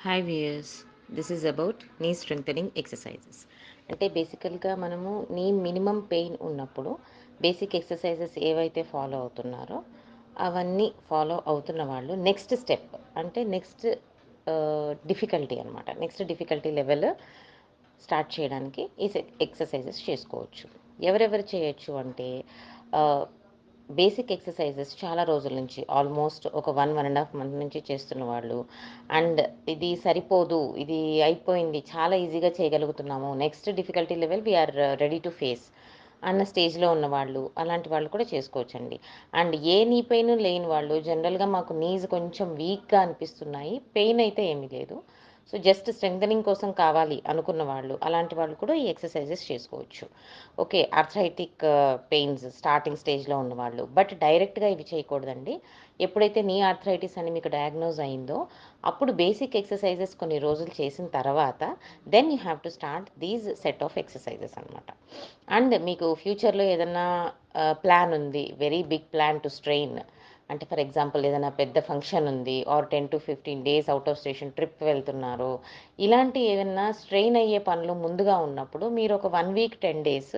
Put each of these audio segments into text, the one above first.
Hi viewers, this is about నీ strengthening exercises. అంటే బేసికల్గా మనము నీ మినిమం పెయిన్ ఉన్నప్పుడు బేసిక్ ఎక్సర్సైజెస్ ఏవైతే ఫాలో అవుతున్నారో అవన్నీ ఫాలో అవుతున్న వాళ్ళు నెక్స్ట్ స్టెప్ అంటే నెక్స్ట్ డిఫికల్టీ అనమాట. నెక్స్ట్ డిఫికల్టీ లెవెల్ స్టార్ట్ చేయడానికి ఈ ఎక్సర్సైజెస్ చేసుకోవచ్చు. ఎవరెవరు చేయొచ్చు అంటే బేసిక్ ఎక్సర్సైజెస్ చాలా రోజుల నుంచి ఆల్మోస్ట్ ఒక 1.5 మంత్ నుంచి చేస్తున్న వాళ్ళు, అండ్ ఇది సరిపోదు, ఇది అయిపోయింది, చాలా ఈజీగా చేయగలుగుతున్నాము, next difficulty level we are ready to face అన్న స్టేజ్లో ఉన్నవాళ్ళు, అలాంటి వాళ్ళు కూడా చేసుకోవచ్చండి. అండ్ ఏ నీ పెయిన్ లేని వాళ్ళు, జనరల్గా మాకు నీస్ కొంచెం వీక్గా అనిపిస్తున్నాయి, పెయిన్ అయితే ఏమీ లేదు, సో జస్ట్ స్ట్రెంగ్థనింగ్ కోసం కావాలి అనుకున్న వాళ్ళు, అలాంటి వాళ్ళు కూడా ఈ ఎక్సర్సైజెస్ చేసుకోవచ్చు. ఓకే, ఆర్థరైటిక్ పెయిన్స్ స్టార్టింగ్ స్టేజ్లో ఉన్నవాళ్ళు, బట్ డైరెక్ట్గా ఇవి చేయకూడదండి. ఎప్పుడైతే నీ ఆర్థరైటిస్ అని మీకు డయాగ్నోజ్ అయిందో అప్పుడు బేసిక్ ఎక్సర్సైజెస్ కొన్ని రోజులు చేసిన తర్వాత then you have to start these set of exercises అనమాట. అండ్ మీకు ఫ్యూచర్లో ఏదన్నా ప్లాన్ ఉంది, very big plan to strain, అంటే ఫర్ ఎగ్జాంపుల్ ఏదైనా పెద్ద ఫంక్షన్ ఉంది or 10 to 15 days out of station trip వెళ్తున్నారు, ఇలాంటి ఏదైనా స్ట్రెయిన్ అయ్యే పనులు ముందుగా ఉన్నప్పుడు మీరు ఒక 1 week 10 days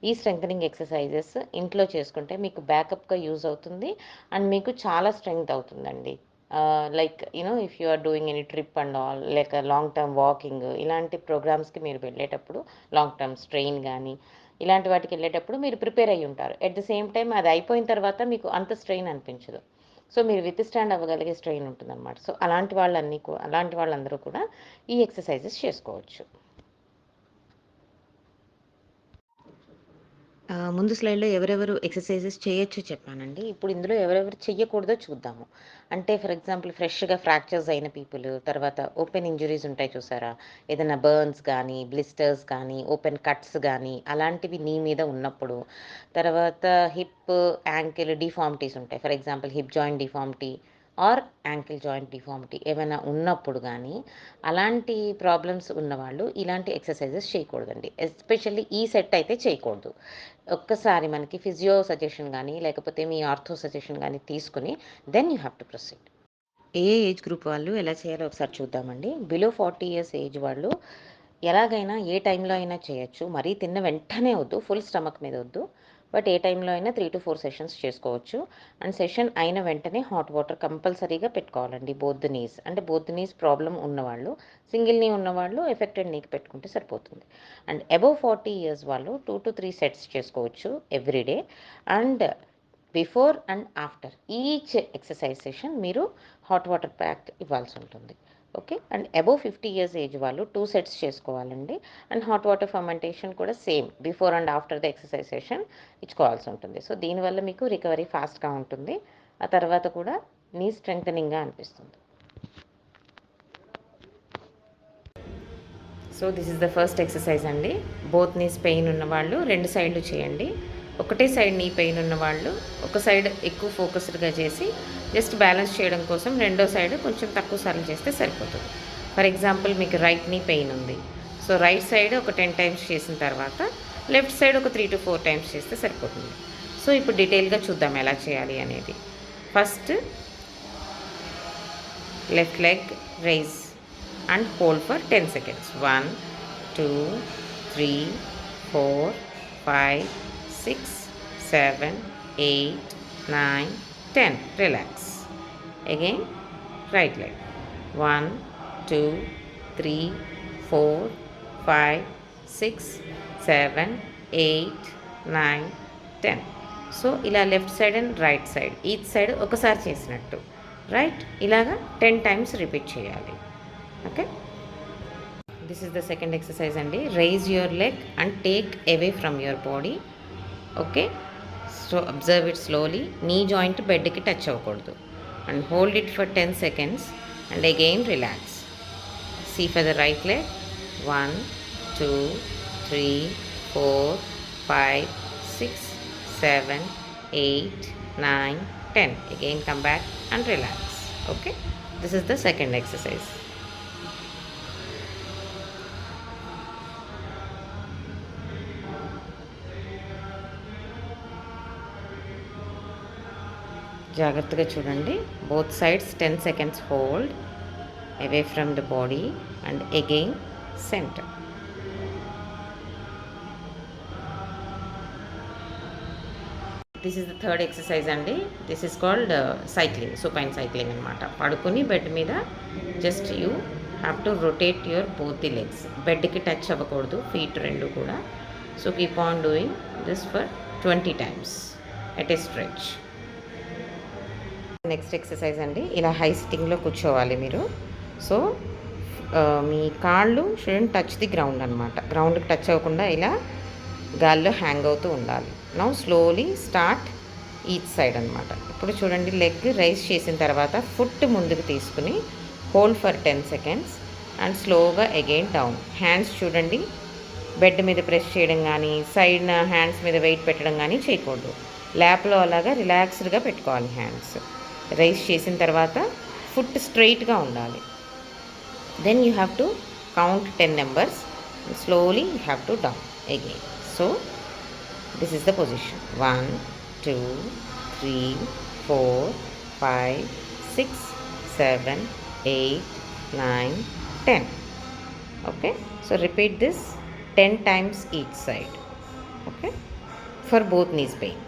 ఈ స్ట్రెంథనింగ్ ఎక్సర్సైజెస్ ఇంట్లో చేసుకుంటే మీకు బ్యాకప్గా యూజ్ అవుతుంది అండ్ మీకు చాలా స్ట్రెంగ్త్ అవుతుందండి. Like you know if you are doing any trip and all, like long term walking, ఇలాంటి ప్రోగ్రామ్స్కి మీరు వెళ్ళేటప్పుడు లాంగ్ టర్మ్ స్ట్రెయిన్ కానీ ఇలాంటి వాటికి వెళ్ళేటప్పుడు మీరు ప్రిపేర్ అయ్యి ఉంటారు. ఎట్ ద సేమ్ టైం అది అయిపోయిన తర్వాత మీకు అంత స్ట్రెయిన్ అనిపించదు, సో మీరు విత్ స్టాండ్ అవ్వగలిగే స్ట్రెయిన్ ఉంటుందన్నమాట. సో అలాంటి వాళ్ళందరూ కూడా ఈ ఎక్సర్సైజెస్ చేసుకోవచ్చు. ముందు స్లైడ్‌లో ఎవరెవరు ఎక్సర్సైజెస్ చేయొచ్చో చెప్పానండి. ఇప్పుడు ఇందులో ఎవరెవరు చెయ్యకూడదో చూద్దాము. అంటే ఫర్ ఎగ్జాంపుల్ ఫ్రెష్‌గా ఫ్రాక్చర్స్ అయిన పీపుల్, తర్వాత ఓపెన్ ఇంజ్యూరీస్ ఉంటాయి చూసారా? ఏదైనా బర్న్స్ గానీ, బ్లిస్టర్స్ కానీ, ఓపెన్ కట్స్ గానీ, అలాంటివి నీ మీద ఉన్నప్పుడు, తర్వాత హిప్, యాంకిల్ డిఫార్మిటీస్ ఉంటాయి. For example hip joint deformity or ankle joint deformity ఏమైనా ఉన్నప్పుడు గానీ, అలాంటి ప్రాబ్లమ్స్ ఉన్నవాళ్ళు ఇలాంటి ఎక్సర్సైజెస్ చేయకూడదండి. ఎస్పెషల్లీ ఈ సెట్ అయితే చేయకూడదు. ఒక్కసారి మనకి ఫిజియో సజెషన్ గానీ, లేకపోతే మీ ఆర్థో సజెషన్ గానీ తీసుకొని then you have to proceed. A age group వాళ్ళు ఎలా చేయాలో ఒకసారి చూద్దామండి. బిలో 40 years ఏజ్ వాళ్ళు ఎలాగైనా ఏ టైంలో అయినా చేయొచ్చు. మరీ తిన్న వెంటనే వద్దు, ఫుల్ స్టమక్ మీద వద్దు. బట్ ఏ టైంలో అయినా 3 to 4 సెషన్స్ చేసుకోవచ్చు. అండ్ సెషన్ అయిన వెంటనే హాట్ వాటర్ కంపల్సరీగా పెట్టుకోవాలండి బోత్ ద నీస్. అంటే బోత్ ద నీస్ ప్రాబ్లం ఉన్నవాళ్ళు, సింగిల్ నీ ఉన్నవాళ్ళు ఎఫెక్టెడ్ నీకి పెట్టుకుంటే సరిపోతుంది. అండ్ అబవ్ 40 years వాళ్ళు 2 to 3 సెట్స్ చేసుకోవచ్చు everyday. And before and after each exercise session మీరు హాట్ వాటర్ ప్యాక్ ఇవ్వాల్సి ఉంటుంది. Okay, and above 50 years age వాళ్ళు 2 సెట్స్ చేసుకోవాలండి. అండ్ హాట్ వాటర్ ఫర్మెంటేషన్ కూడా same before and after the exercise session ఇచ్చుకోవాల్సి ఉంటుంది. సో దీనివల్ల మీకు రికవరీ ఫాస్ట్గా ఉంటుంది, ఆ తర్వాత కూడా నీ స్ట్రెంగ్తనింగ్గా అనిపిస్తుంది. So this is the first exercise అండి. బోత్ నీస్ పెయిన్ ఉన్నవాళ్ళు 2 సైడ్లు చేయండి. ఒకటే సైడ్ నీ పెయిన్ ఉన్నవాళ్ళు ఒక సైడ్ ఎక్కువ ఫోకస్డ్గా చేసి జస్ట్ బ్యాలెన్స్ చేయడం కోసం రెండో సైడ్ కొంచెం తక్కువ సార్లు చేస్తే సరిపోతుంది. ఫర్ ఎగ్జాంపుల్ మీకు రైట్ నీ పెయిన్ ఉంది, సో రైట్ సైడ్ ఒక 10 times చేసిన తర్వాత లెఫ్ట్ సైడ్ ఒక 3 to 4 times చేస్తే సరిపోతుంది. సో ఇప్పుడు డీటెయిల్గా చూద్దాం ఎలా చేయాలి అనేది. First left leg raise and hold for 10 seconds. 1, 2, 3, 4, 5, 6, 7, 8, 9, 10. Relax. Again, right leg. 1, 2, 3, 4, 5, 6, 7, 8, 9, 10. So ఇలా left side and right side each side ఒకసారి చేసినట్టు రైట్ ఇలాగా 10 times రిపీట్ చేయాలి. Okay, this is the second exercise అండి. Raise your leg and take away from your body. Okay, so observe it slowly. Knee joint బెడ్కి touch అవ్వకూడదు. And hold it for 10 seconds and again relax. See for the right leg. 1, 2, 3, 4, 5, 6, 7, 8, 9, 10. Again come back and relax. Okay, this is the second exercise. జాగ్రత్తగా చూడండి. Both sides 10 seconds hold. away from the body, and again center. This is the third exercise అండి. This is called cycling, supine cycling అనమాట. పడుకొని bed మీద just you have to rotate your both the legs. బెడ్కి touch అవ్వకూడదు feet రెండు కూడా. So keep on doing this for 20 times at a stretch. Next exercise అండి. ఇలా హై సిట్టింగ్లో కూర్చోవాలి మీరు. సో మీ కాళ్ళు షుడెంట్ టచ్ ది గ్రౌండ్ అనమాట. గ్రౌండ్కి టచ్ అవ్వకుండా ఇలా గాల్లో హ్యాంగ్ అవుతూ ఉండాలి. Now slowly start each side అనమాట. ఇప్పుడు చూడండి, లెగ్ రైజ్ చేసిన తర్వాత ఫుట్ ముందుకు తీసుకుని హోల్డ్ ఫర్ 10 seconds అండ్ స్లోగా అగైన్ డౌన్. హ్యాండ్స్ చూడండి, బెడ్ మీద ప్రెస్ చేయడం కానీ సైడ్ హ్యాండ్స్ మీద వెయిట్ పెట్టడం కానీ చేయకూడదు. ల్యాప్లో అలాగా రిలాక్స్డ్గా పెట్టుకోవాలి హ్యాండ్స్. రైజ్ చేసిన తర్వాత ఫుట్ స్ట్రైట్గా ఉండాలి. Then you have to count 10 numbers. Slowly you have to down again. So this is the position. 1, 2, 3, 4, 5, 6, 7, 8, 9, 10. Okay, so repeat this 10 times each side. Okay, for both knees pain.